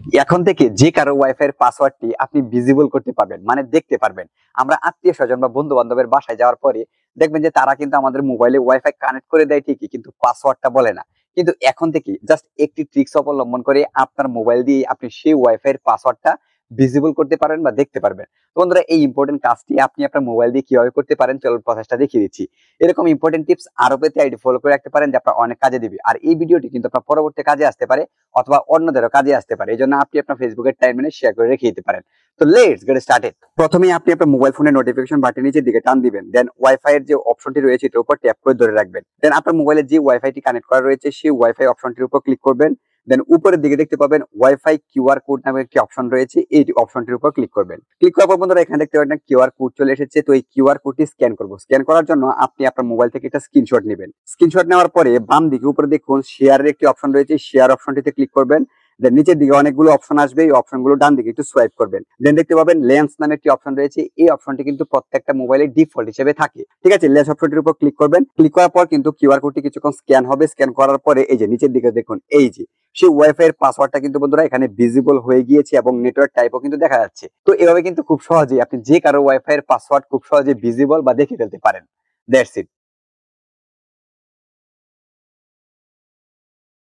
এখন থেকে যে কারো ওয়াইফাই এর পাসওয়ার্ডটি আপনি ভিজিবল করতে পারবেন, মানে দেখতে পারবেন। আমরা আত্মীয় স্বজন বা বন্ধু বান্ধবের বাসায় যাওয়ার পরে দেখবেন যে তারা কিন্তু আমাদের মোবাইলে ওয়াইফাই কানেক্ট করে দেয় ঠিকই, কিন্তু পাসওয়ার্ডটা বলে না। কিন্তু এখন থেকে জাস্ট একটি ট্রিক্স অবলম্বন করে আপনার মোবাইল দিয়ে আপনি সেই ওয়াইফাই এর পাসওয়ার্ডটা ভিজিবল করতে পারবেন বা দেখতে পারবেন। তো বন্ধুরা, এই ইম্পর্টেন্ট কাজটি আপনি আপনার মোবাইল দিয়ে কিভাবে করতে পারেন চলুন প্রসেসটা দেখিয়ে দিচ্ছি। এরকম ইম্পর্টেন্ট টিপস আরো পেতে আইডি ফলো করে রাখতে পারেন, যে আপনার অনেক কাজে দিবে। আর এই ভিডিওটি কিন্তু আপনার পরবর্তী কাজে আসতে পারে অথবা অন্যদেরও কাজে আসতে পারে, এই জন্য আপনি আপনার ফেসবুকের টাইমলাইনে শেয়ার করে রেখে দিতে পারেন। তো লেটস গেট স্টার্টেড। প্রথমেই আপনি আপনার মোবাইল ফোনের নোটিফিকেশন বাটন নিচের দিকে টান দিবেন, দেন ওয়াইফাই এর যে অপশনটি রয়েছে এটার উপর ট্যাপ করে ধরে রাখবেন। দেন আপনার মোবাইলে যে ওয়াইফাইটি কানেক্ট করা রয়েছে সেই ওয়াইফাই অপশনটির উপর ক্লিক করবেন। দেন উপরের দিকে দেখতে পাবেন ওয়াইফাই কিউআর কোড নামে একটি অপশন রয়েছে, এই অপশনটির উপর ক্লিক করবেন। ক্লিক করার পর বন্ধুরা এখানে দেখতে পাবেন কিউআর কোড চলে এসেছে। তো এই কিউআর কোডটি স্ক্যান করব। স্ক্যান করার জন্য আপনি আপনার মোবাইল থেকে একটা স্ক্রিনশট নেবেন। স্ক্রিনশট নেওয়ার পরে বাম দিকে উপরে দেখুন শেয়ারের একটি অপশন রয়েছে, শেয়ার অপশনটিতে ক্লিক করবেন। দেন নিচের দিকে অনেকগুলো অপশন আসবে, এই অপশনগুলো ডান দিকে একটু সোয়াইপ করবেন। দেন দেখতে পাবেন লেন্স নামে একটি অপশন রয়েছে, এই অপশনটি কিন্তু প্রত্যেকটা মোবাইলে ডিফল্ট হিসেবে থাকে। ঠিক আছে, লেন্স অপশনটির উপর ক্লিক করবেন। ক্লিক করার পর কিন্তু কিউআর কোডটি কিছুক্ষণ স্ক্যান হবে। স্ক্যান করার পরে এই যে নিচের দিকে দেখুন এই যে সেই ওয়াইফাই এর পাসওয়ার্ডটা কিন্তু বন্ধুরা এখানে ভিজিবল হয়ে গিয়েছে এবং নেটওয়ার্ক টাইপও কিন্তু দেখা যাচ্ছে। তো এভাবে কিন্তু খুব সহজেই আপনি যে কারো ওয়াইফাই এর পাসওয়ার্ড খুব সহজে ভিজিবল বা দেখে ফেলতে পারেন। That's it.